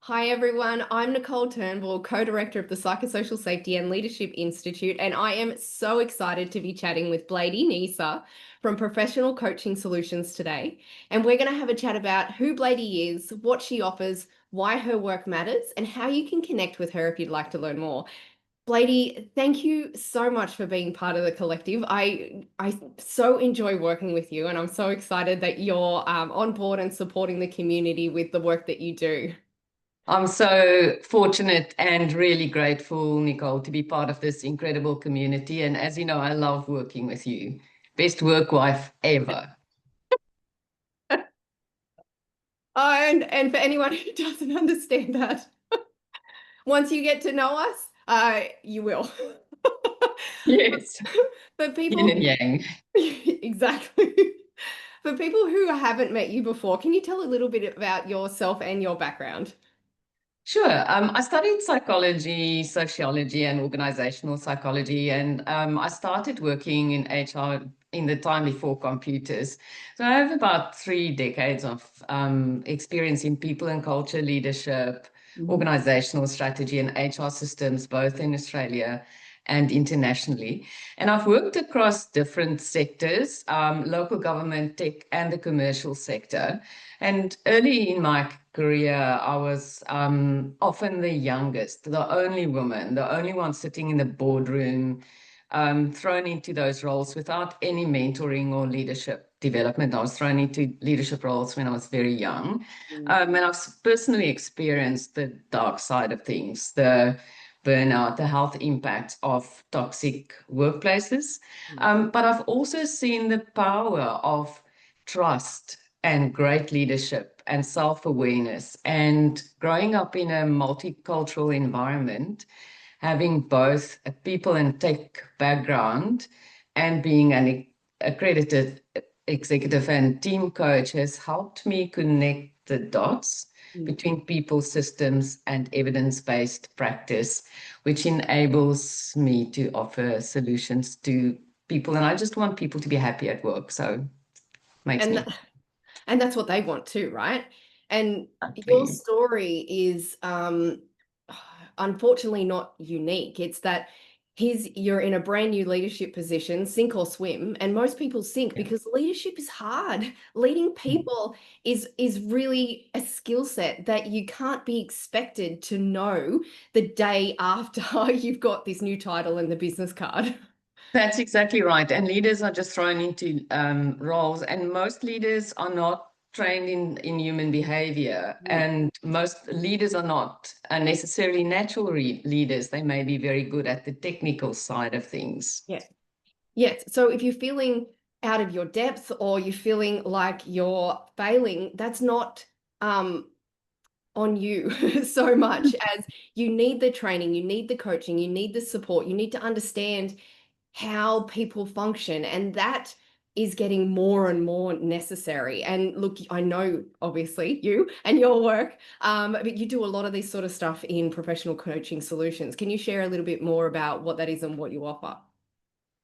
Hi everyone, I'm Nicole Turnbull, co-director of the Psychosocial Safety and Leadership Institute, and I am so excited to be chatting with Blyde Neser from Professional Coaching Solutions today. And we're going to have a chat about who Blyde is, what she offers, why her work matters, and how you can connect with her if you'd like to learn more. Blyde, thank you so much for being part of the collective. I so enjoy working with you, and I'm so excited that you're on board and supporting the community with the work that you do. I'm so fortunate and really grateful, Nicole, to be part of this incredible community. And as you know, I love working with you. Best work wife ever. Oh, and for anyone who doesn't understand that, once you get to know us, you will. Yes. For Yin people, and yang. exactly. For people who haven't met you before, can you tell a little bit about yourself and your background? Sure. I studied psychology, sociology, and organizational psychology, and I started working in HR in the time before computers. So I have about 3 decades of experience in people and culture leadership, Mhm. organizational strategy, and HR systems, both in Australia and internationally. And I've worked across different sectors, local government, tech, and the commercial sector. And early in my career, I was often the youngest, the only woman, the only one sitting in the boardroom, thrown into those roles without any mentoring or leadership development. I was thrown into leadership roles when I was very young. And I've personally experienced the dark side of things, the burnout, the health impacts of toxic workplaces. But I've also seen the power of trust and great leadership and self-awareness. And growing up in a multicultural environment, having both a people and tech background and being an accredited executive and team coach has helped me connect the dots between people, systems, and evidence-based practice, which enables me to offer solutions to people. And I just want people to be happy at work. So makes And me and that's what they want too, right? And your happy. story is unfortunately not unique. It's that you're in a brand new leadership position, sink or swim, and most people sink Yeah. because leadership is hard. Leading people is really a skill set that you can't be expected to know the day after you've got this new title and the business card. That's exactly right. And leaders are just thrown into roles, and most leaders are not trained in human behavior. And most leaders are not necessarily natural leaders. They may be very good at the technical side of things. Yeah. Yes. So if you're feeling out of your depth or you're feeling like you're failing, that's not on you so much as you need the training, you need the coaching, you need the support, you need to understand how people function. And that is getting more and more necessary. And look, I know obviously you and your work, but you do a lot of this sort of stuff in professional coaching solutions. Can you share a little bit more about what that is and what you offer?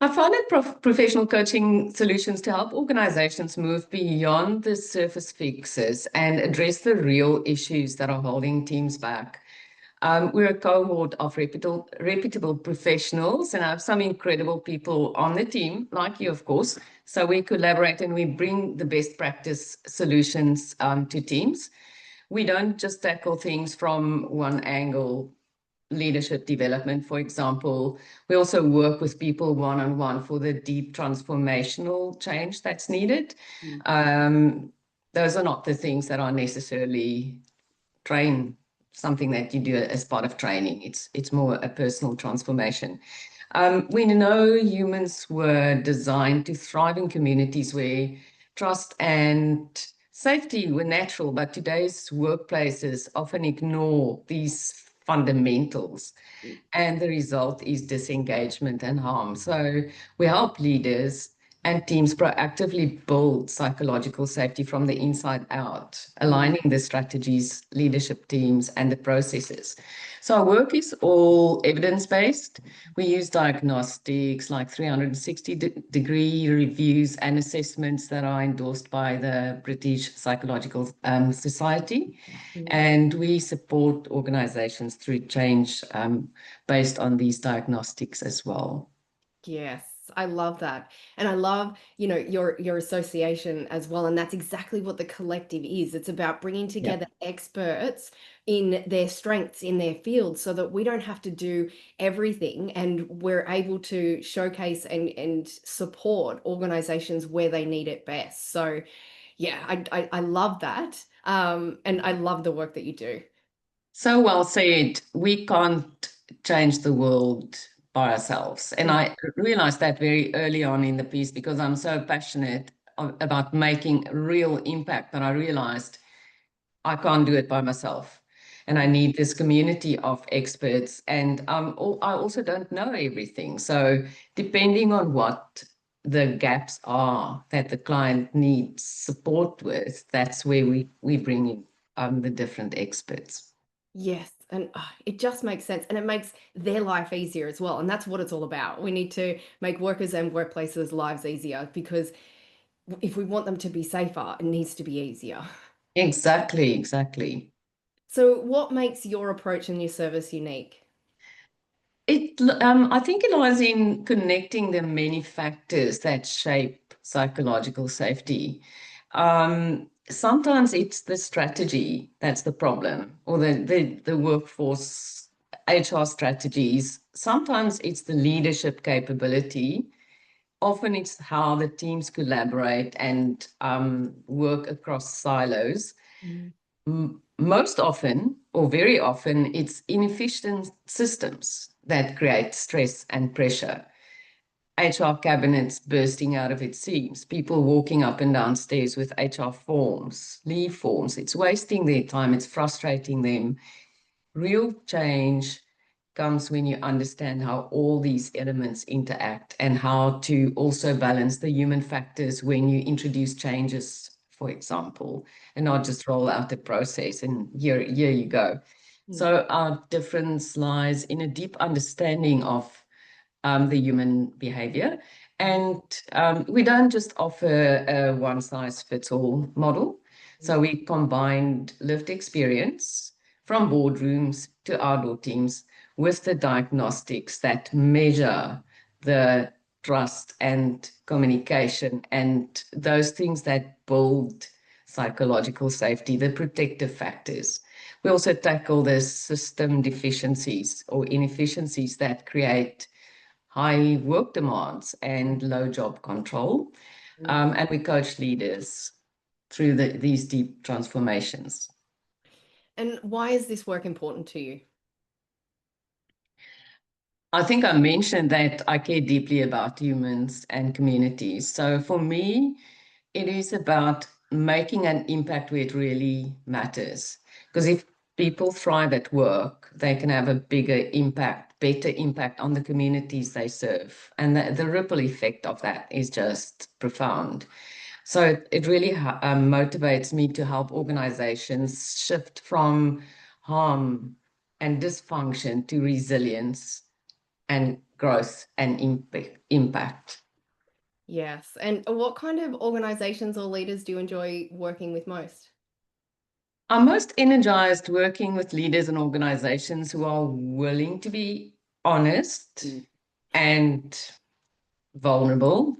I founded professional coaching solutions to help organizations move beyond the surface fixes and address the real issues that are holding teams back. We're a cohort of reputable professionals, and I have some incredible people on the team, like you, of course. So we collaborate and we bring the best practice solutions to teams. We don't just tackle things from one angle, leadership development, for example. We also work with people one-on-one for the deep transformational change that's needed. Um, those are not the things that are necessarily something that you do as part of training. It's more a personal transformation. We know humans were designed to thrive in communities where trust and safety were natural, but today's workplaces often ignore these fundamentals, and the result is disengagement and harm. So we help leaders and teams proactively build psychological safety from the inside out, aligning the strategies, leadership teams, and the processes. So our work is all evidence-based. We use diagnostics like 360-degree reviews and assessments that are endorsed by the British Psychological Society. And we support organizations through change based on these diagnostics as well. Yes, I love that. And I love, your association as well. And that's exactly what the collective is. It's about bringing together experts in their strengths in their field so that we don't have to do everything, and we're able to showcase and support organizations where they need it best. So yeah, I love that. And I love the work that you do. So well said. We can't change the world by ourselves. And I realized that very early on in the piece because I'm so passionate about making real impact that I realized I can't do it by myself. And I need this community of experts. And I also don't know everything. So depending on what the gaps are that the client needs support with, that's where we bring in the different experts. Yes, and it just makes sense, and it makes their life easier as well. And that's what it's all about. We need to make workers and workplaces' lives easier, because if we want them to be safer, it needs to be easier. Exactly, exactly. So, what makes your approach and your service unique? I think it lies in connecting the many factors that shape psychological safety. Sometimes it's the strategy that's the problem, or the workforce HR strategies. Sometimes it's the leadership capability. Often it's how the teams collaborate and work across silos. Most often, or very often, it's inefficient systems that create stress and pressure. HR cabinets bursting out of its seams, people walking up and down stairs with HR forms, leave forms. It's wasting their time, it's frustrating them. Real change comes when you understand how all these elements interact and how to also balance the human factors when you introduce changes, for example, and not just roll out the process and here you go. So our difference lies in a deep understanding of the human behavior. And we don't just offer a one-size-fits-all model. So we combined lived experience from boardrooms to outdoor teams with the diagnostics that measure the trust and communication and those things that build psychological safety, the protective factors. We also tackle the system deficiencies or inefficiencies that create high work demands and low job control. And we coach leaders through these deep transformations. And why is this work important to you? I think I mentioned that I care deeply about humans and communities. So for me, it is about making an impact where it really matters. Because if people thrive at work, they can have a bigger impact, better impact on the communities they serve. And the ripple effect of that is just profound. So it really motivates me to help organizations shift from harm and dysfunction to resilience and growth and impact. Yes. And what kind of organizations or leaders do you enjoy working with most? I'm most energized working with leaders and organizations who are willing to be honest and vulnerable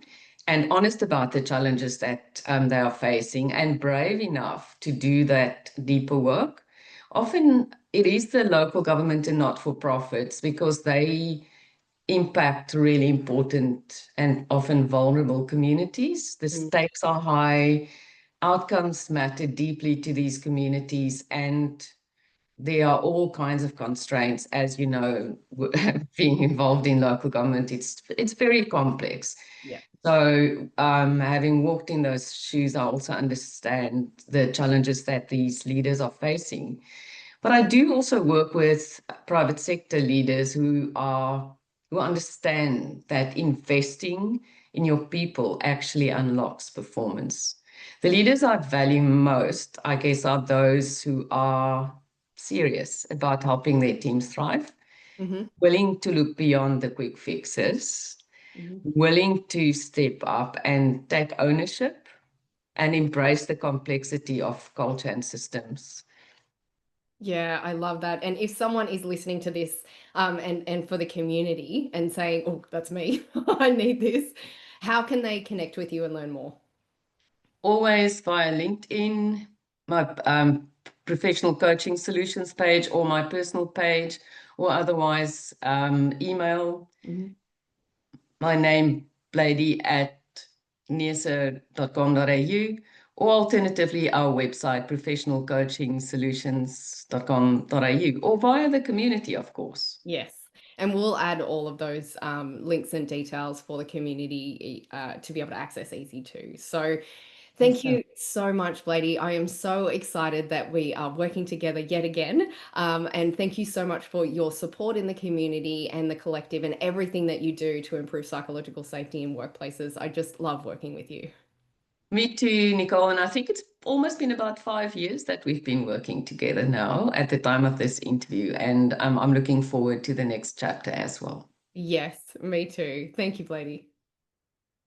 and honest about the challenges that they are facing and brave enough to do that deeper work. Often it is the local government and not-for-profits because they impact really important and often vulnerable communities. The stakes are high, outcomes matter deeply to these communities, and there are all kinds of constraints, as you know, being involved in local government, it's very complex. Yeah. So having walked in those shoes, I also understand the challenges that these leaders are facing. But I do also work with private sector leaders who understand that investing in your people actually unlocks performance. The leaders I value most, I guess, are those who are serious about helping their teams thrive, Mm-hmm. willing to look beyond the quick fixes, Mm-hmm. willing to step up and take ownership and embrace the complexity of culture and systems. Yeah, I love that. And if someone is listening to this, and for the community and saying, "Oh, that's me, I need this," how can they connect with you and learn more? Always via LinkedIn, my professional coaching solutions page, or my personal page, or otherwise email Mhm. my name, Blyde at neser.com.au, or alternatively our website, professionalcoachingsolutions.com.au, or via the community, of course. Yes. And we'll add all of those links and details for the community to be able to access easy too. So thank Awesome. you so much, Blyde. I am so excited that we are working together yet again. And thank you so much for your support in the community and the collective and everything that you do to improve psychological safety in workplaces. I just love working with you. Me too, Nicole. And I think it's almost been about 5 years that we've been working together now at the time of this interview. And I'm looking forward to the next chapter as well. Yes, me too. Thank you, Blyde.